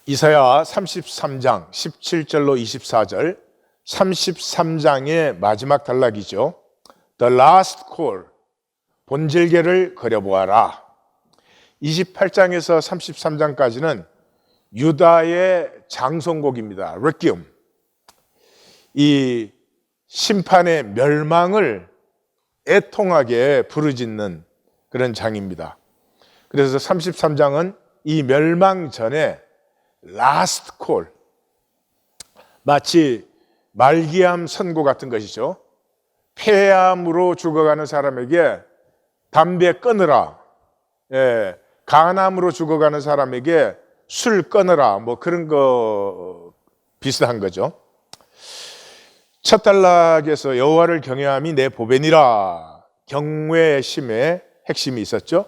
이사야 33장 17절로 24절, 33장의 마지막 단락이죠. The last call, 본질계를 그려보아라. 28장에서 33장까지는 유다의 장송곡입니다. 레퀴엠. 이 심판의 멸망을 애통하게 부르짖는 그런 장입니다. 그래서 33장은 이 멸망 전에 라스트 콜, 마치 말기암 선고 같은 것이죠. 폐암으로 죽어가는 사람에게 담배 끊으라, 간암으로 죽어가는 사람에게 술 끊으라, 뭐 그런 거 비슷한 거죠. 첫 단락에서 여호와를 경외함이 내 보배니라, 경외심의 핵심이 있었죠.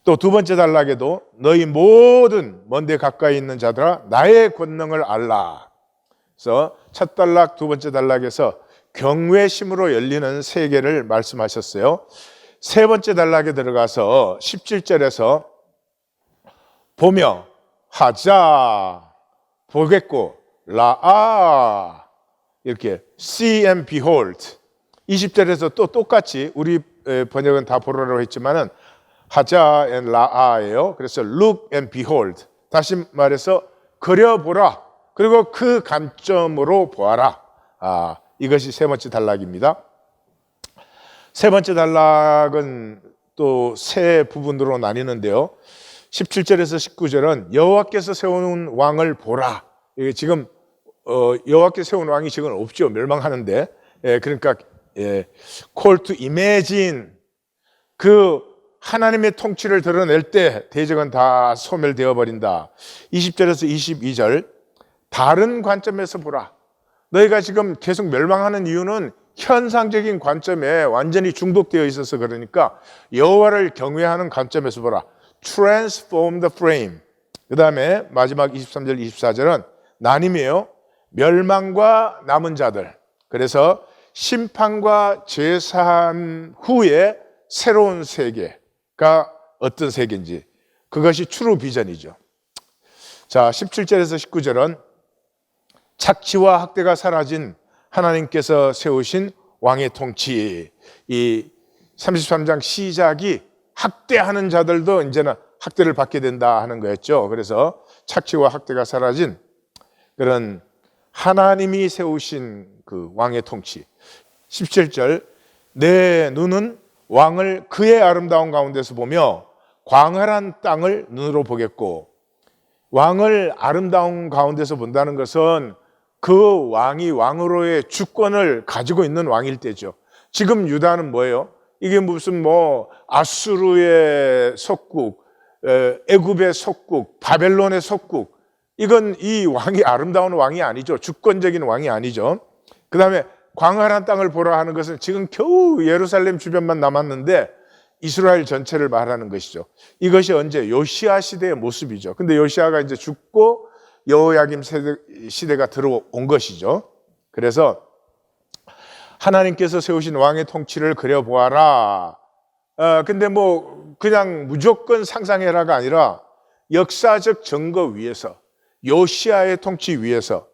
또 두 번째 단락에도 너희 모든 먼데 가까이 있는 자들아 나의 권능을 알라. 그래서 첫 단락, 두 번째 단락에서 경외심으로 열리는 세계를 말씀하셨어요. 세 번째 단락에 들어가서 17절에서 보며 하자, 보겠고, 라아, 이렇게 see and behold. 20절에서 또 똑같이 우리 번역은 다 보라라고 했지만은 하자 and 라아예요. 그래서 look and behold. 다시 말해서 그려보라. 그리고 그 관점으로 보아라. 이것이 세 번째 단락입니다. 세 번째 단락은 또 세 부분으로 나뉘는데요. 17절에서 19절은 여호와께서 세우는 왕을 보라. 이게 지금 여호와께서 세우는 왕이 지금 없죠. 멸망하는데. 그러니까 call to imagine, 그 하나님의 통치를 드러낼 때 대적은 다 소멸되어 버린다. 20절에서 22절, 다른 관점에서 보라. 너희가 지금 계속 멸망하는 이유는 현상적인 관점에 완전히 중독되어 있어서 그러니까 여호와를 경외하는 관점에서 보라. Transform the frame. 그 다음에 마지막 23절, 24절은 나님이에요. 멸망과 남은 자들. 그래서 심판과 제사한 후에 새로운 세계가 어떤 세계인지, 그것이 트루 비전이죠. 자, 17절에서 19절은 착취와 학대가 사라진 하나님께서 세우신 왕의 통치. 이 33장 시작이 학대하는 자들도 이제는 학대를 받게 된다 하는 거였죠. 그래서 착취와 학대가 사라진 그런 하나님이 세우신 그 왕의 통치. 17절, 내 눈은 왕을 그의 아름다운 가운데서 보며 광활한 땅을 눈으로 보겠고, 왕을 아름다운 가운데서 본다는 것은 그 왕이 왕으로의 주권을 가지고 있는 왕일 때죠. 지금 유다는 뭐예요? 이게 무슨 아수르의 속국, 애굽의 속국, 바벨론의 속국, 이건 이 왕이 아름다운 왕이 아니죠. 주권적인 왕이 아니죠. 그 다음에 광활한 땅을 보라 하는 것은 지금 겨우 예루살렘 주변만 남았는데 이스라엘 전체를 말하는 것이죠. 이것이 언제? 요시아 시대의 모습이죠. 근데 요시아가 이제 죽고 여호야김 시대가 들어온 것이죠. 그래서 하나님께서 세우신 왕의 통치를 그려보아라. 근데 그냥 무조건 상상해라가 아니라 역사적 증거 위에서, 요시아의 통치 위에서,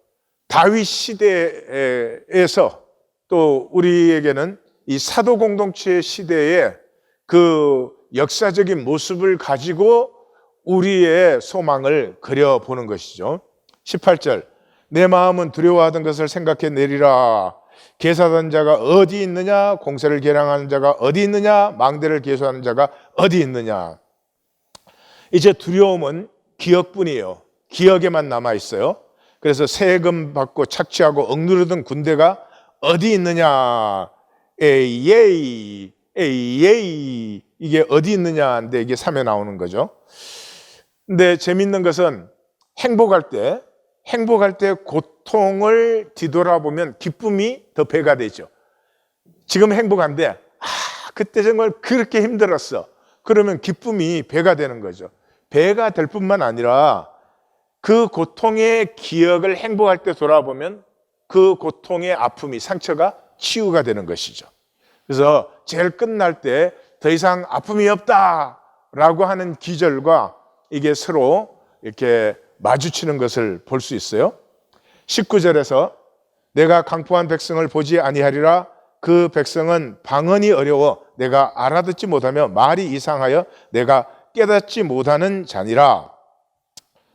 다윗 시대에서, 또 우리에게는 이 사도 공동체 시대의 그 역사적인 모습을 가지고 우리의 소망을 그려보는 것이죠. 18절, 내 마음은 두려워하던 것을 생각해 내리라. 계산하는 자가 어디 있느냐? 공세를 계량하는 자가 어디 있느냐? 망대를 계수하는 자가 어디 있느냐? 이제 두려움은 기억뿐이에요. 기억에만 남아있어요. 그래서 세금 받고 착취하고 억누르던 군대가 어디 있느냐? 에이, 이게 어디 있느냐인데 이게 3에 나오는 거죠. 근데 재밌는 것은 행복할 때 고통을 뒤돌아보면 기쁨이 더 배가 되죠. 지금 행복한데 그때 정말 그렇게 힘들었어. 그러면 기쁨이 배가 되는 거죠. 배가 될 뿐만 아니라 그 고통의 기억을 행복할 때 돌아보면 그 고통의 아픔이, 상처가 치유가 되는 것이죠. 그래서 제일 끝날 때 더 이상 아픔이 없다라고 하는 기절과 이게 서로 이렇게 마주치는 것을 볼 수 있어요. 19절에서 내가 강포한 백성을 보지 아니하리라. 그 백성은 방언이 어려워 내가 알아듣지 못하며 말이 이상하여 내가 깨닫지 못하는 자니라.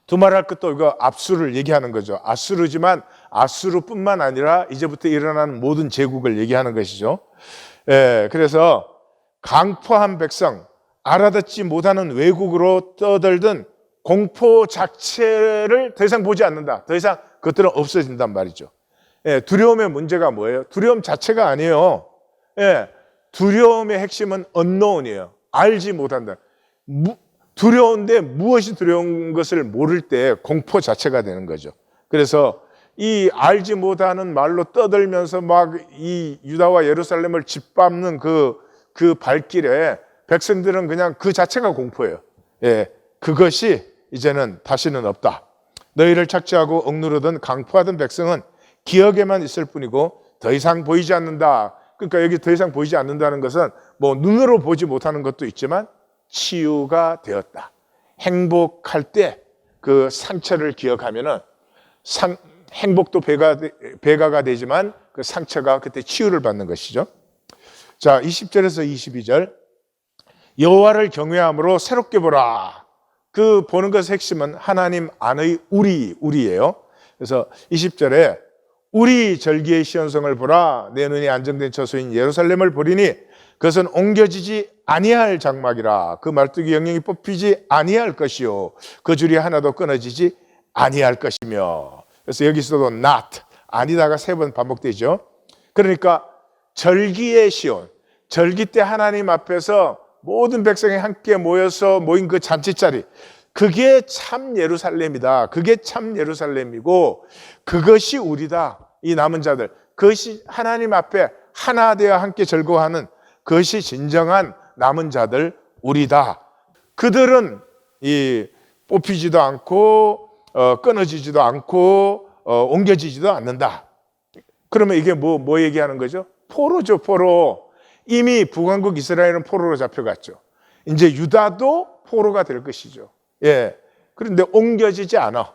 두말할 것도 이거 압수를 얘기하는 거죠. 아수르지만 아수르뿐만 아니라 이제부터 일어나는 모든 제국을 얘기하는 것이죠. 그래서 강포한 백성, 알아듣지 못하는 외국으로 떠들던 공포 자체를 더 이상 보지 않는다. 더 이상 그것들은 없어진단 말이죠. 두려움의 문제가 뭐예요? 두려움 자체가 아니에요. 두려움의 핵심은 unknown이에요. 알지 못한다. 두려운데 무엇이 두려운 것을 모를 때 공포 자체가 되는 거죠. 그래서 이 알지 못하는 말로 떠들면서 막 이 유다와 예루살렘을 짓밟는 그 발길에 백성들은 그냥 그 자체가 공포예요. 그것이 이제는 다시는 없다. 너희를 착취하고 억누르던 강포하던 백성은 기억에만 있을 뿐이고 더 이상 보이지 않는다. 그러니까 여기 더 이상 보이지 않는다는 것은 뭐 눈으로 보지 못하는 것도 있지만 치유가 되었다. 행복할 때 그 상처를 기억하면은 행복도 배가가 되지만 그 상처가 그때 치유를 받는 것이죠. 자, 20절에서 22절. 여호와를 경외함으로 새롭게 보라. 그 보는 것의 핵심은 하나님 안의 우리예요. 그래서 20절에 우리 절기의 시온성을 보라. 내 눈이 안정된 처소인 예루살렘을 보리니 그것은 옮겨지지 아니할 장막이라. 그 말뚝이 영영이 뽑히지 아니할 것이요 그 줄이 하나도 끊어지지 아니할 것이며. 그래서 여기서도 not, 아니다가 3번 반복되죠. 그러니까 절기의 시온, 절기 때 하나님 앞에서 모든 백성이 함께 모여서 모인 그 잔치자리, 그게 참 예루살렘이다. 그게 참 예루살렘이고 그것이 우리다. 이 남은 자들, 그것이 하나님 앞에 하나 되어 함께 즐거워하는 그것이 진정한 남은 자들 우리다. 그들은 이 뽑히지도 않고 끊어지지도 않고 옮겨지지도 않는다. 그러면 이게 뭐 얘기하는 거죠? 포로죠, 포로. 이미 북왕국 이스라엘은 포로로 잡혀갔죠. 이제 유다도 포로가 될 것이죠. 그런데 옮겨지지 않아.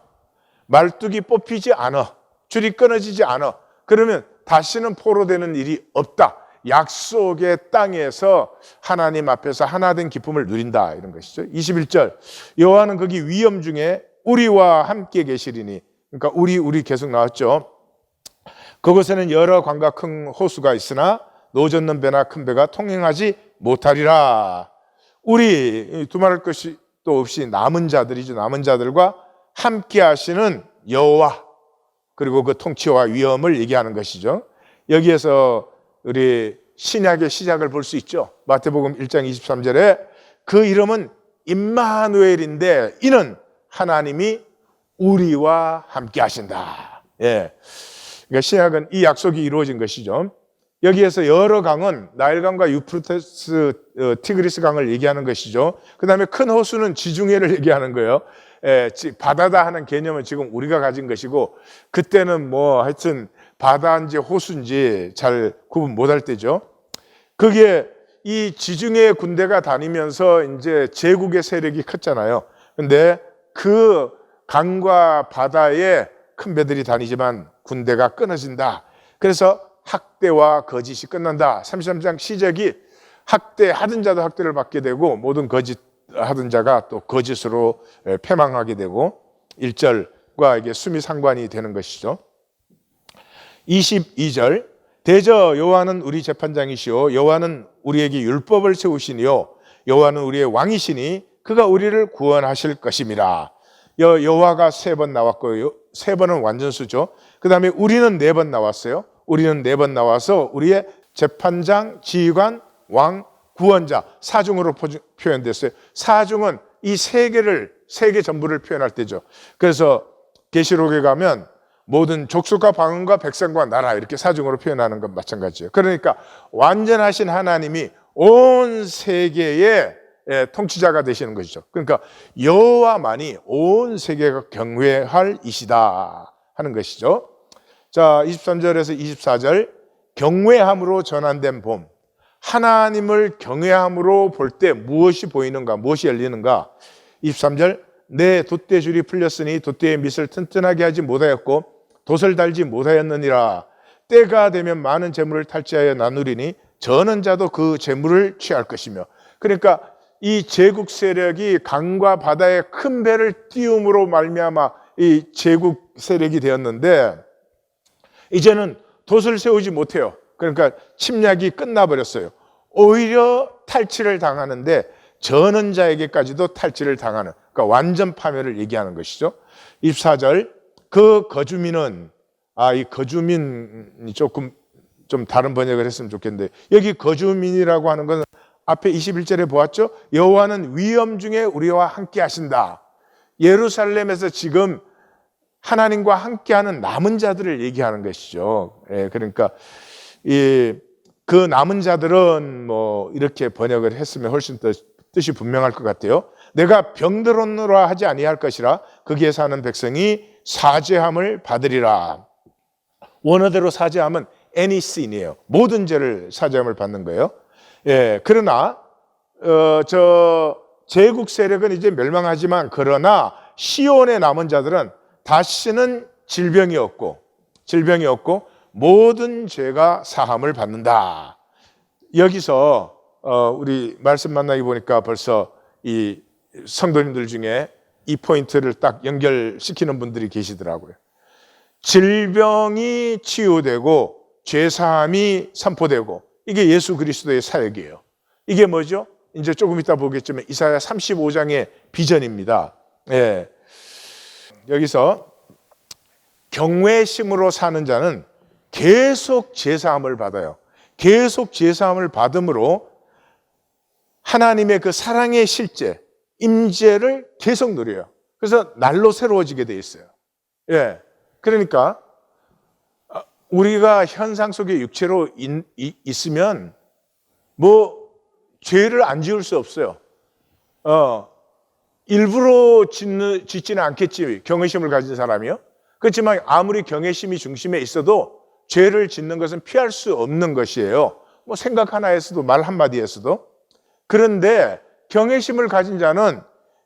말뚝이 뽑히지 않아. 줄이 끊어지지 않아. 그러면 다시는 포로되는 일이 없다. 약속의 땅에서 하나님 앞에서 하나된 기쁨을 누린다. 이런 것이죠. 21절. 여호와는 거기 위엄 중에 우리와 함께 계시리니. 그러니까 우리 계속 나왔죠. 그곳에는 여러 강과 큰 호수가 있으나 노젓는 배나 큰 배가 통행하지 못하리라. 우리 두말할 것이 또 없이 남은 자들이죠. 남은 자들과 함께 하시는 여호와, 그리고 그 통치와 위엄을 얘기하는 것이죠. 여기에서 우리 신약의 시작을 볼 수 있죠. 마태복음 1장 23절에 그 이름은 임마누엘인데 이는 하나님이 우리와 함께 하신다. 그러니까 신약은 이 약속이 이루어진 것이죠. 여기에서 여러 강은 나일강과 유프라테스, 티그리스 강을 얘기하는 것이죠. 그 다음에 큰 호수는 지중해를 얘기하는 거예요. 바다다 하는 개념은 지금 우리가 가진 것이고 그때는 뭐 하여튼 바다인지 호수인지 잘 구분 못할 때죠. 그게 이 지중해 군대가 다니면서 이제 제국의 세력이 컸잖아요. 근데 그 강과 바다에 큰 배들이 다니지만 군대가 끊어진다. 그래서 학대와 거짓이 끝난다. 33장 시작이 학대하던 자도 학대를 받게 되고 모든 거짓하던 자가 또 거짓으로 패망하게 되고 1절과 이게 수미 상관이 되는 것이죠. 22절. 대저 여호와는 우리 재판장이시오 여호와는 우리에게 율법을 세우시니요 여호와는 우리의 왕이시니 그가 우리를 구원하실 것임이라. 여호와가 3번 나왔고요. 3번은 완전수죠. 그 다음에 우리는 4번 나왔어요. 우리는 4번 나와서 우리의 재판장, 지휘관, 왕, 구원자, 사중으로 표현됐어요. 사중은 이 세계 전부를 표현할 때죠. 그래서 계시록에 가면 모든 족속과 방언과 백성과 나라 이렇게 사중으로 표현하는 건 마찬가지예요. 그러니까 완전하신 하나님이 온 세계의 통치자가 되시는 것이죠. 그러니까 여호와만이 온 세계가 경외할 이시다 하는 것이죠. 자, 23절에서 24절. 경외함으로 전환된 봄. 하나님을 경외함으로 볼 때 무엇이 보이는가, 무엇이 열리는가. 23절. 내 돛대줄이 풀렸으니 돛대의 밑을 튼튼하게 하지 못하였고 돛을 달지 못하였느니라. 때가 되면 많은 재물을 탈취하여 나누리니 저는 자도 그 재물을 취할 것이며. 그러니까 이 제국 세력이 강과 바다에 큰 배를 띄움으로 말미암아 이 제국 세력이 되었는데 이제는 돛을 세우지 못해요. 그러니까 침략이 끝나버렸어요. 오히려 탈취를 당하는데 저는 자에게까지도 탈취를 당하는, 그러니까 완전 파멸을 얘기하는 것이죠. 24절, 그 거주민은, 이 거주민이 조금 좀 다른 번역을 했으면 좋겠는데, 여기 거주민이라고 하는 건 앞에 21절에 보았죠? 여호와는 위험 중에 우리와 함께 하신다. 예루살렘에서 지금 하나님과 함께하는 남은 자들을 얘기하는 것이죠. 그러니까 그 남은 자들은 뭐 이렇게 번역을 했으면 훨씬 더 뜻이 분명할 것 같아요. 내가 병들었노라 하지 아니할 것이라 거기에 사는 백성이 사죄함을 받으리라. 원어대로 사죄함은 any sin이에요. 모든 죄를 사죄함을 받는 거예요. 그러나 저 제국 세력은 이제 멸망하지만 그러나 시온의 남은 자들은 다시는 질병이 없고 모든 죄가 사함을 받는다. 여기서 우리 말씀 만나기 보니까 벌써 이 성도님들 중에 이 포인트를 딱 연결시키는 분들이 계시더라고요. 질병이 치유되고 죄사함이 선포되고 이게 예수 그리스도의 사역이에요. 이게 뭐죠? 이제 조금 이따 보겠지만 이사야 35장의 비전입니다. 여기서 경외심으로 사는 자는 계속 제사함을 받아요. 계속 제사함을 받음으로 하나님의 그 사랑의 실제, 임재를 계속 누려요. 그래서 날로 새로워지게 돼 있어요. 그러니까 우리가 현상 속에 육체로 있으면 뭐 죄를 안 지을 수 없어요. 일부러 짓지는 않겠지, 경외심을 가진 사람이요. 그렇지만 아무리 경외심이 중심에 있어도 죄를 짓는 것은 피할 수 없는 것이에요. 뭐 생각 하나에서도 말 한마디에서도. 그런데 경외심을 가진 자는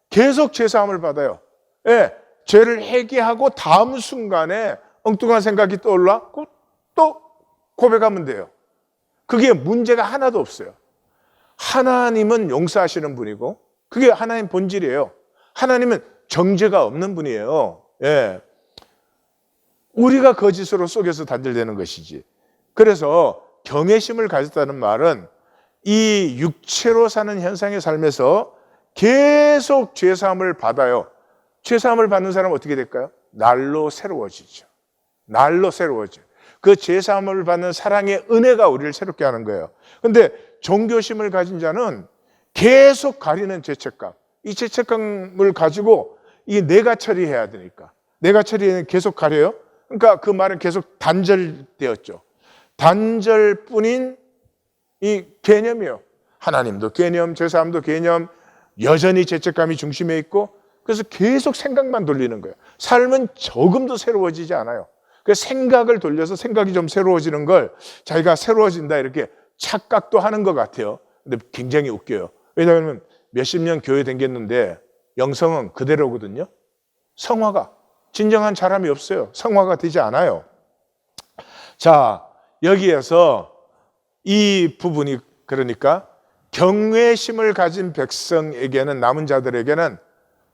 계속 제사함을 받아요. 죄를 회개하고 다음 순간에 엉뚱한 생각이 떠올라 또 고백하면 돼요. 그게 문제가 하나도 없어요. 하나님은 용서하시는 분이고 그게 하나님 본질이에요. 하나님은 정죄가 없는 분이에요. 우리가 거짓으로 속여서 단절되는 것이지. 그래서 경외심을 가졌다는 말은 이 육체로 사는 현상의 삶에서 계속 죄사함을 받아요. 죄사함을 받는 사람은 어떻게 될까요? 날로 새로워지죠. 날로 새로워져요. 그 죄사함을 받는 사랑의 은혜가 우리를 새롭게 하는 거예요. 그런데 종교심을 가진 자는 계속 가리는 죄책감, 이 죄책감을 가지고 이게 내가 처리해야 되니까 내가 처리해야 계속 가려요. 그러니까 그 말은 계속 단절되었죠. 단절뿐인 이 개념이에요. 하나님도 개념, 제사함도 개념, 여전히 죄책감이 중심에 있고 그래서 계속 생각만 돌리는 거예요. 삶은 조금도 새로워지지 않아요. 그 생각을 돌려서 생각이 좀 새로워지는 걸 자기가 새로워진다 이렇게 착각도 하는 것 같아요. 근데 굉장히 웃겨요. 왜냐하면 몇십 년 교회 다녔는데 영성은 그대로거든요. 성화가 진정한 사람이 없어요. 성화가 되지 않아요. 자, 여기에서 이 부분이 그러니까 경외심을 가진 백성에게는, 남은 자들에게는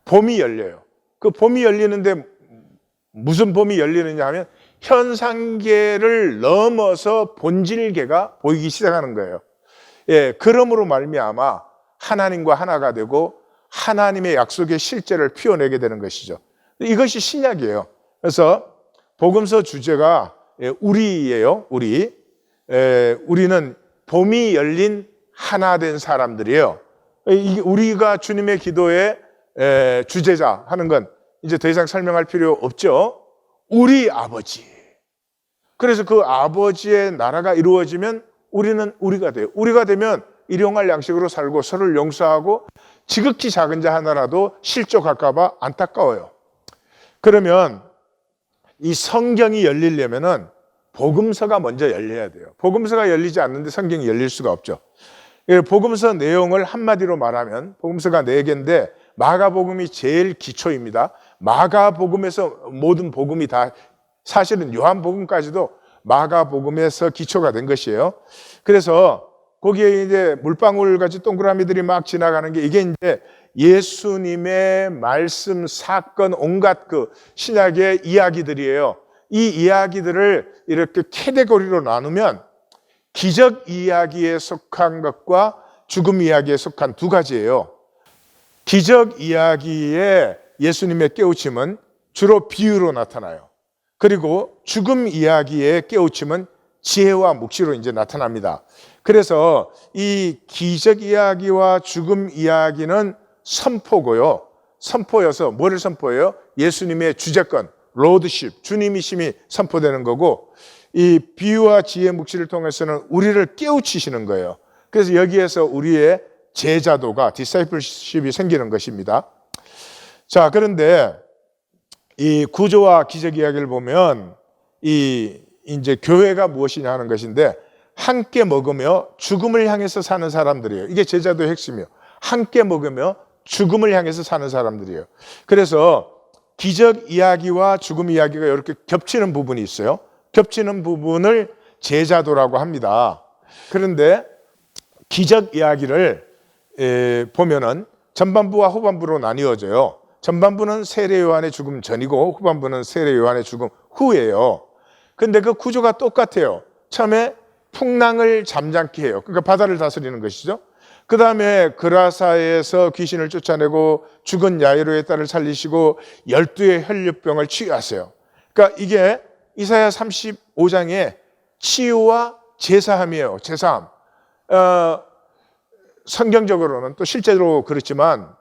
봄이 열려요. 그 봄이 열리는데 무슨 봄이 열리느냐 하면 현상계를 넘어서 본질계가 보이기 시작하는 거예요. 그러므로 말미암아 하나님과 하나가 되고 하나님의 약속의 실제를 피워내게 되는 것이죠. 이것이 신약이에요. 그래서 복음서 주제가 우리예요. 우리는 봄이 열린 하나 된 사람들이에요. 우리가 주님의 기도의 주제자 하는 건 이제 더 이상 설명할 필요 없죠. 우리 아버지. 그래서 그 아버지의 나라가 이루어지면 우리는 우리가 돼요. 우리가 되면 일용할 양식으로 살고 서로를 용서하고 지극히 작은 자 하나라도 실족할까 봐 안타까워요. 그러면 이 성경이 열리려면은 복음서가 먼저 열려야 돼요. 복음서가 열리지 않는데 성경이 열릴 수가 없죠. 복음서 내용을 한마디로 말하면 복음서가 4개인데 마가복음이 제일 기초입니다. 마가복음에서 모든 복음이 다, 사실은 요한복음까지도 마가복음에서 기초가 된 것이에요. 그래서 거기에 이제 물방울같이 동그라미들이 막 지나가는 게, 이게 이제 예수님의 말씀, 사건, 온갖 그 신약의 이야기들이에요. 이 이야기들을 이렇게 카테고리로 나누면 기적 이야기에 속한 것과 죽음 이야기에 속한 두 가지예요. 기적 이야기에 예수님의 깨우침은 주로 비유로 나타나요. 그리고 죽음 이야기의 깨우침은 지혜와 묵시로 이제 나타납니다. 그래서 이 기적 이야기와 죽음 이야기는 선포고요. 선포여서 뭐를 선포해요? 예수님의 주재권, 로드십, 주님이심이 선포되는 거고, 이 비유와 지혜 묵시를 통해서는 우리를 깨우치시는 거예요. 그래서 여기에서 우리의 제자도가, 디사이플십이 생기는 것입니다. 자, 그런데 이 구조와 기적 이야기를 보면 이제 교회가 무엇이냐 하는 것인데, 함께 먹으며 죽음을 향해서 사는 사람들이에요. 이게 제자도의 핵심이에요. 함께 먹으며 죽음을 향해서 사는 사람들이에요. 그래서 기적 이야기와 죽음 이야기가 이렇게 겹치는 부분이 있어요. 겹치는 부분을 제자도라고 합니다. 그런데 기적 이야기를 보면은 전반부와 후반부로 나뉘어져요. 전반부는 세례 요한의 죽음 전이고 후반부는 세례 요한의 죽음 후예요. 근데 그 구조가 똑같아요. 처음에 풍랑을 잠잠케 해요. 그러니까 바다를 다스리는 것이죠. 그 다음에 그라사에서 귀신을 쫓아내고 죽은 야이로의 딸을 살리시고 12의 혈류병을 치유하세요. 그러니까 이게 이사야 35장의 치유와 제사함이에요. 제사함. 성경적으로는 또 실제로 그렇지만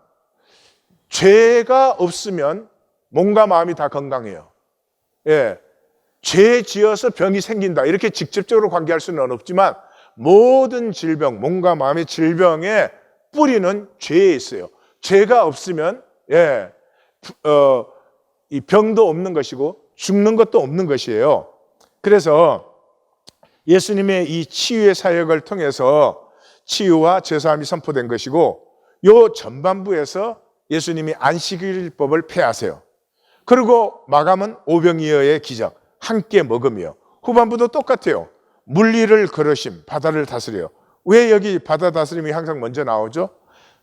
죄가 없으면 몸과 마음이 다 건강해요. 예. 죄 지어서 병이 생긴다, 이렇게 직접적으로 관계할 수는 없지만 모든 질병, 몸과 마음의 질병의 뿌리는 죄에 있어요. 죄가 없으면 이 병도 없는 것이고 죽는 것도 없는 것이에요. 그래서 예수님의 이 치유의 사역을 통해서 치유와 제사함이 선포된 것이고, 요 전반부에서 예수님이 안식일법을 폐하세요. 그리고 마감은 오병이어의 기적, 함께 먹으며, 후반부도 똑같아요. 물리를 걸으심, 바다를 다스려. 왜 여기 바다 다스림이 항상 먼저 나오죠?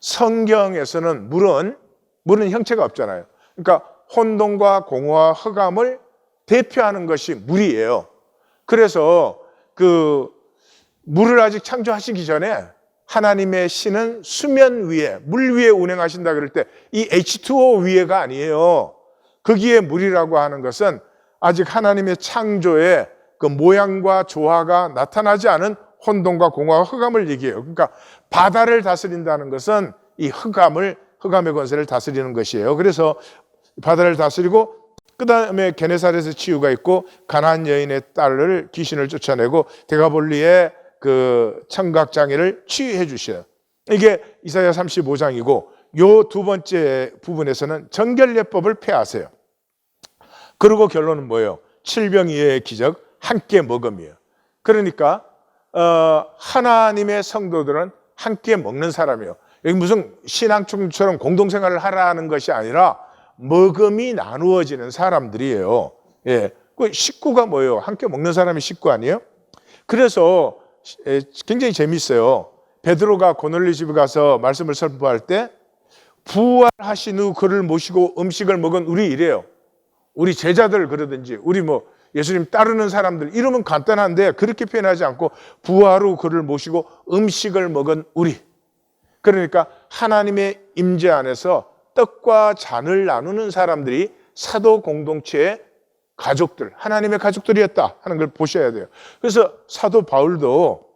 성경에서는 물은 형체가 없잖아요. 그러니까 혼돈과 공허와 흑암을 대표하는 것이 물이에요. 그래서 그 물을 아직 창조하시기 전에 하나님의 신은 수면 위에, 물 위에 운행하신다 그럴 때 이 H2O 위에가 아니에요. 거기에 물이라고 하는 것은 아직 하나님의 창조의 그 모양과 조화가 나타나지 않은 혼돈과 공허와 흑암을 얘기해요. 그러니까 바다를 다스린다는 것은 이 흑암의 권세를 다스리는 것이에요. 그래서 바다를 다스리고, 그 다음에 게네사렛의 치유가 있고, 가나안 여인의 딸을 귀신을 쫓아내고 데가볼리의 그 청각장애를 치유해 주셔요. 이게 이사야 35장이고, 요 두 번째 부분에서는 정결례법을 폐하세요. 그리고 결론은 뭐예요? 칠병이의 기적, 함께 먹음이에요. 그러니까 하나님의 성도들은 함께 먹는 사람이에요. 여기 무슨 신앙충처럼 공동생활을 하라는 것이 아니라 먹음이 나누어지는 사람들이에요. 예, 그 식구가 뭐예요? 함께 먹는 사람이 식구 아니에요? 그래서 굉장히 재밌어요. 베드로가 고넬료 집에 가서 말씀을 선포할 때 부활하신 후 그를 모시고 음식을 먹은 우리 이래요. 우리 제자들 그러든지 우리 뭐 예수님 따르는 사람들 이러면 간단한데 그렇게 표현하지 않고 부활 후 그를 모시고 음식을 먹은 우리. 그러니까 하나님의 임재 안에서 떡과 잔을 나누는 사람들이 사도 공동체의 가족들, 하나님의 가족들이었다 하는 걸 보셔야 돼요. 그래서 사도 바울도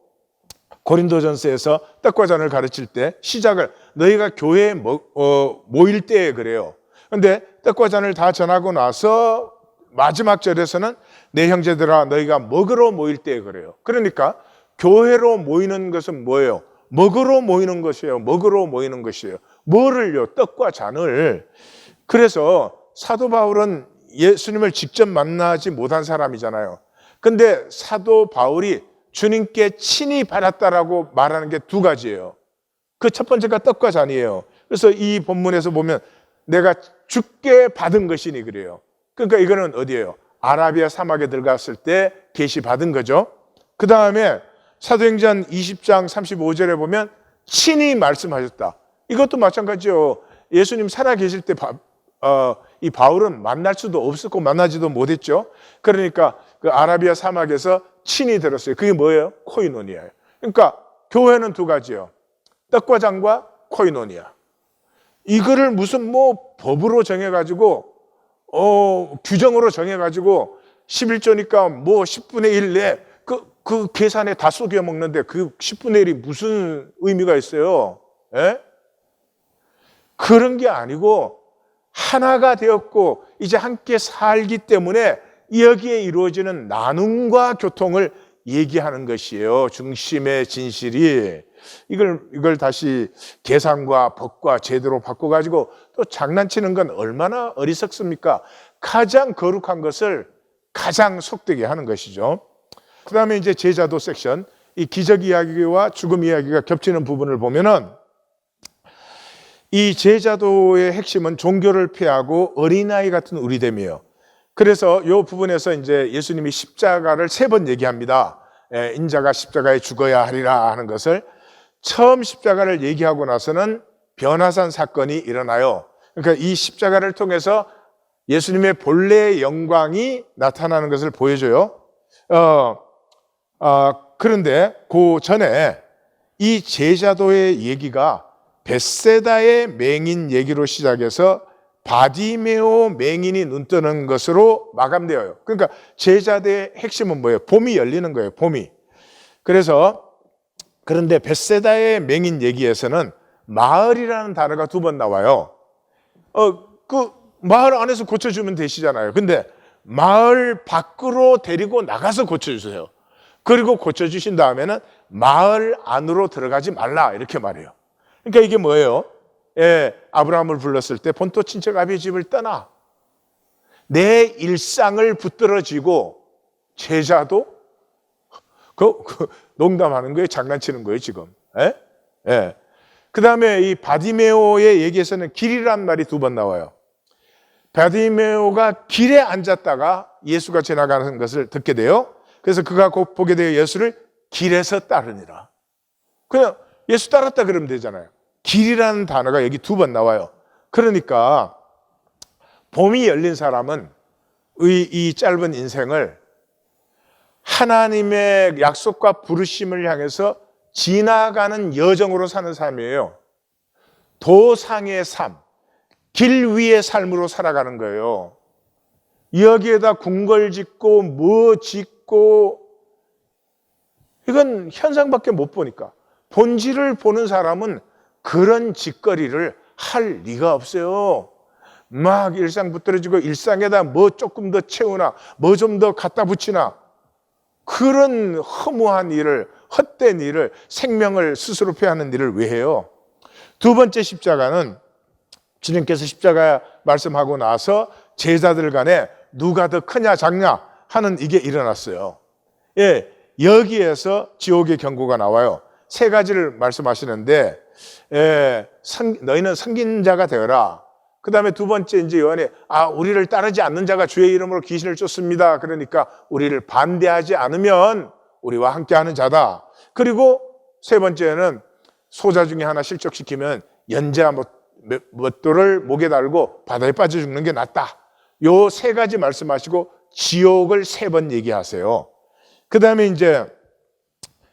고린도전서에서 떡과 잔을 가르칠 때 시작을 너희가 교회에 모일 때에 그래요. 그런데 떡과 잔을 다 전하고 나서 마지막 절에서는 내 형제들아 너희가 먹으러 모일 때에 그래요. 그러니까 교회로 모이는 것은 뭐예요? 먹으러 모이는 것이에요. 먹으러 모이는 것이에요. 뭐를요? 떡과 잔을. 그래서 사도 바울은 예수님을 직접 만나지 못한 사람이잖아요. 근데 사도 바울이 주님께 친히 받았다라고 말하는 게 두 가지예요. 그 첫 번째가 떡과 잔이에요. 그래서 이 본문에서 보면 내가 주께 받은 것이니 그래요. 그러니까 이거는 어디예요? 아라비아 사막에 들어갔을 때 계시 받은 거죠. 그 다음에 사도행전 20장 35절에 보면 친히 말씀하셨다. 이것도 마찬가지요. 예수님 살아계실 때 이 바울은 만날 수도 없었고 만나지도 못했죠. 그러니까 그 아라비아 사막에서 친히 들었어요. 그게 뭐예요? 코이노니아예요. 그러니까 교회는 두 가지요. 떡과 잔과 코이노니아. 이거를 무슨 뭐 법으로 정해가지고 규정으로 정해가지고 11조니까 뭐 10분의 1 내 그 계산에 다 속여 먹는데 그 10분의 1이 무슨 의미가 있어요? 예? 그런 게 아니고 하나가 되었고 이제 함께 살기 때문에 여기에 이루어지는 나눔과 교통을 얘기하는 것이에요. 중심의 진실이. 이걸 다시 계산과 법과 제도로 바꿔가지고 또 장난치는 건 얼마나 어리석습니까? 가장 거룩한 것을 가장 속되게 하는 것이죠. 그 다음에 이제 제자도 섹션, 이 기적 이야기와 죽음 이야기가 겹치는 부분을 보면은 이 제자도의 핵심은 종교를 피하고 어린아이 같은 우리됨이에요. 그래서 이 부분에서 이제 예수님이 십자가를 3번 얘기합니다. 인자가 십자가에 죽어야 하리라 하는 것을 처음 십자가를 얘기하고 나서는 변화산 사건이 일어나요. 그러니까 이 십자가를 통해서 예수님의 본래의 영광이 나타나는 것을 보여줘요. 그런데 그 전에 이 제자도의 얘기가 벳세다의 맹인 얘기로 시작해서 바디메오 맹인이 눈 뜨는 것으로 마감되어요. 그러니까 제자도의 핵심은 뭐예요? 봄이 열리는 거예요. 봄이. 그런데 벳세다의 맹인 얘기에서는 마을이라는 단어가 2번 나와요. 그 마을 안에서 고쳐주면 되시잖아요. 근데 마을 밖으로 데리고 나가서 고쳐주세요. 그리고 고쳐주신 다음에는 마을 안으로 들어가지 말라 이렇게 말해요. 그러니까 이게 뭐예요? 아브라함을 불렀을 때 본토 친척 아비의 집을 떠나 내 일상을 붙들어지고 제자도 농담하는 거예요? 장난치는 거예요 지금? 그 다음에 이 바디메오의 얘기에서는 길이란 말이 2번 나와요. 바디메오가 길에 앉았다가 예수가 지나가는 것을 듣게 돼요. 그래서 그가 곧 보게 되어 예수를 길에서 따르니라. 그냥 예수 따랐다 그러면 되잖아요. 길이라는 단어가 여기 2번 나와요. 그러니까 봄이 열린 사람은 이 짧은 인생을 하나님의 약속과 부르심을 향해서 지나가는 여정으로 사는 삶이에요. 도상의 삶, 길 위의 삶으로 살아가는 거예요. 여기에다 궁궐 짓고 뭐 짓고 이건 현상밖에 못 보니까 본질을 보는 사람은 그런 짓거리를 할 리가 없어요. 막 일상 붙들어지고 일상에다 뭐 조금 더 채우나 뭐 좀 더 갖다 붙이나 그런 허무한 일을 헛된 일을 생명을 스스로 패하는 일을 왜 해요? 2번째 십자가는 주님께서 십자가 말씀하고 나서 제자들 간에 누가 더 크냐 작냐 하는 이게 일어났어요. 여기에서 지옥의 경고가 나와요. 3가지를 말씀하시는데 너희는 섬긴 자가 되어라. 그 다음에 2번째 이제 요한이 우리를 따르지 않는 자가 주의 이름으로 귀신을 쫓습니다. 그러니까 우리를 반대하지 않으면 우리와 함께하는 자다. 그리고 3번째는 소자 중에 하나 실족시키면 연자 뭣돌을 목에 달고 바다에 빠져 죽는 게 낫다. 요 3가지 말씀하시고 지옥을 3번 얘기하세요. 그 다음에 이제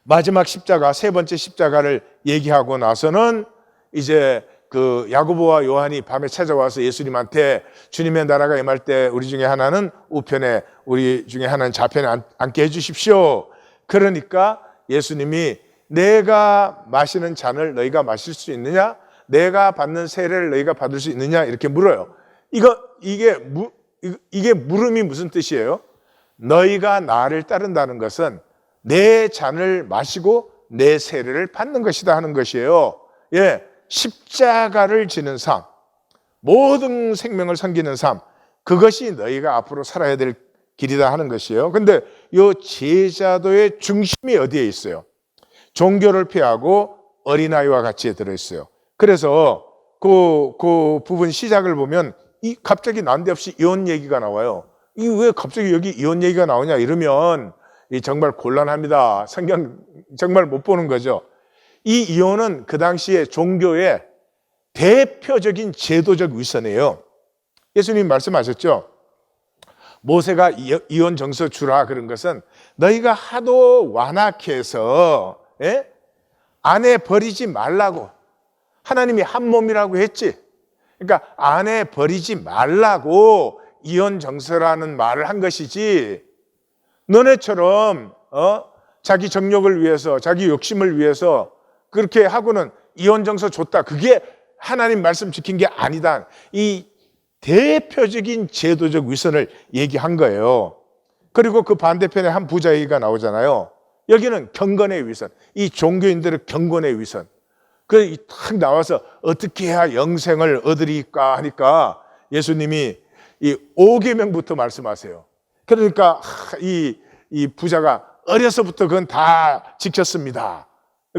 마지막 십자가 3번째 십자가를 얘기하고 나서는 이제 그 야고보와 요한이 밤에 찾아와서 예수님한테 주님의 나라가 임할 때 우리 중에 하나는 우편에 우리 중에 하나는 좌편에 앉게 해주십시오. 그러니까 예수님이 내가 마시는 잔을 너희가 마실 수 있느냐? 내가 받는 세례를 너희가 받을 수 있느냐? 이렇게 물어요. 이게 물음이 무슨 뜻이에요? 너희가 나를 따른다는 것은 내 잔을 마시고 내 세례를 받는 것이다 하는 것이에요. 십자가를 지는 삶, 모든 생명을 섬기는 삶, 그것이 너희가 앞으로 살아야 될 길이다 하는 것이에요. 근데 이 제자도의 중심이 어디에 있어요? 종교를 피하고 어린아이와 같이 들어있어요. 그래서 그 부분 시작을 보면 갑자기 난데없이 이혼 얘기가 나와요. 이 왜 갑자기 여기 이혼 얘기가 나오냐 이러면 정말 곤란합니다. 성경 정말 못 보는 거죠. 이 이혼은 그 당시에 종교의 대표적인 제도적 위선이에요. 예수님 말씀하셨죠. 모세가 이혼 정서 주라 그런 것은 너희가 하도 완악해서 아내 버리지 말라고. 하나님이 한 몸이라고 했지. 그러니까 아내 버리지 말라고 이혼 정서라는 말을 한 것이지, 너네처럼 자기 정욕을 위해서 자기 욕심을 위해서 그렇게 하고는 이혼 정서 줬다, 그게 하나님 말씀 지킨 게 아니다. 이 대표적인 제도적 위선을 얘기한 거예요. 그리고 그 반대편에 한 부자 얘기가 나오잖아요. 여기는 경건의 위선, 이 종교인들의 경건의 위선. 그 탁 나와서 어떻게 해야 영생을 얻으리까 하니까 예수님이 이 5계명부터 말씀하세요. 그러니까 이 부자가 어려서부터 그건 다 지켰습니다.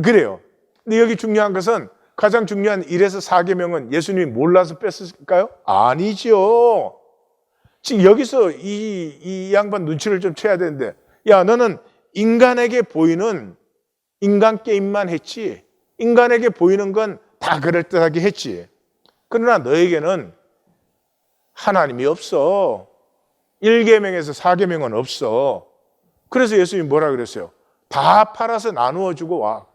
그래요. 근데 여기 중요한 것은, 가장 중요한 1에서 4계명은 예수님이 몰라서 뺐을까요? 아니죠. 지금 여기서 이 양반 눈치를 좀 채야 되는데, 야, 너는 인간에게 보이는 인간 게임만 했지, 인간에게 보이는 건 다 그럴듯하게 했지. 그러나 너에게는 하나님이 없어. 1계명에서 4계명은 없어. 그래서 예수님이 뭐라 그랬어요? 다 팔아서 나누어 주고 와.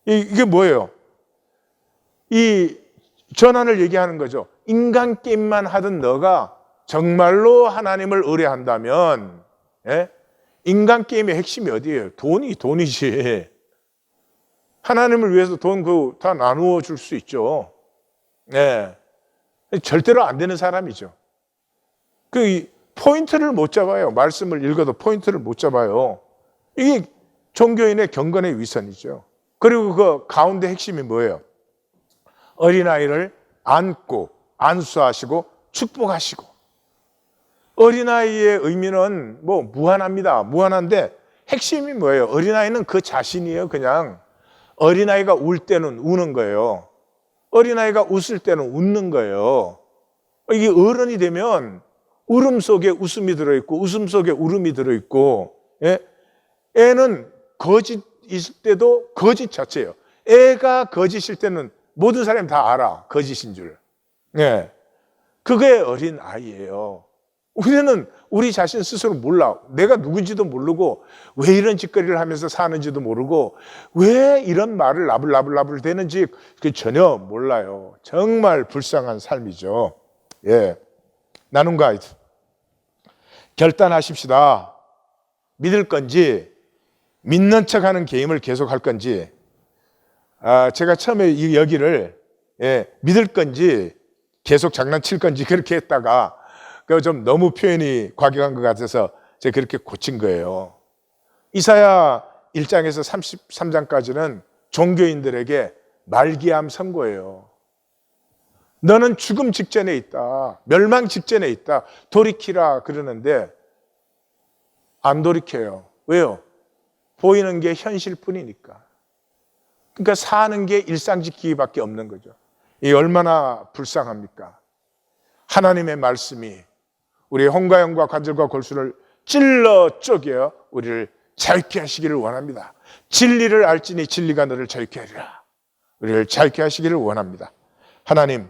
이게 뭐예요? 이 전환을 얘기하는 거죠. 인간 게임만 하던 너가 정말로 하나님을 의뢰한다면, 인간 게임의 핵심이 어디예요? 돈이지. 하나님을 위해서 돈 다 나누어 줄 수 있죠. 절대로 안 되는 사람이죠. 그 포인트를 못 잡아요. 말씀을 읽어도 포인트를 못 잡아요. 이게 종교인의 경건의 위선이죠. 그리고 그 가운데 핵심이 뭐예요? 어린아이를 안고 안수하시고 축복하시고. 어린아이의 의미는 뭐 무한합니다. 무한한데 핵심이 뭐예요? 어린아이는 그 자신이에요. 그냥 어린아이가 울 때는 우는 거예요. 어린아이가 웃을 때는 웃는 거예요. 이게 어른이 되면 울음 속에 웃음이 들어있고 웃음 속에 울음이 들어있고, 애는 거짓 있을 때도 거짓 자체예요. 애가 거짓일 때는 모든 사람이 다 알아, 거짓인 줄. 그게 어린아이예요. 우리는 우리 자신 스스로 몰라. 내가 누군지도 모르고 왜 이런 짓거리를 하면서 사는지도 모르고 왜 이런 말을 나불나불 대는지 전혀 몰라요. 정말 불쌍한 삶이죠. 나눔 가이드. 결단하십시다. 믿을 건지 믿는 척하는 게임을 계속할 건지. 제가 처음에 이 여기를 믿을 건지 계속 장난칠 건지 그렇게 했다가 좀 너무 표현이 과격한 것 같아서 제가 그렇게 고친 거예요. 이사야 1장에서 33장까지는 종교인들에게 말기암 선고예요. 너는 죽음 직전에 있다. 멸망 직전에 있다. 돌이키라 그러는데 안 돌이켜요. 왜요? 보이는 게 현실뿐이니까. 그러니까 사는 게 일상 지키기밖에 없는 거죠. 이 얼마나 불쌍합니까? 하나님의 말씀이 우리의 홍가영과 관절과 골수를 찔러 쪼개어 우리를 자유케 하시기를 원합니다. 진리를 알지니 진리가 너를 자유케 하리라. 우리를 자유케 하시기를 원합니다. 하나님,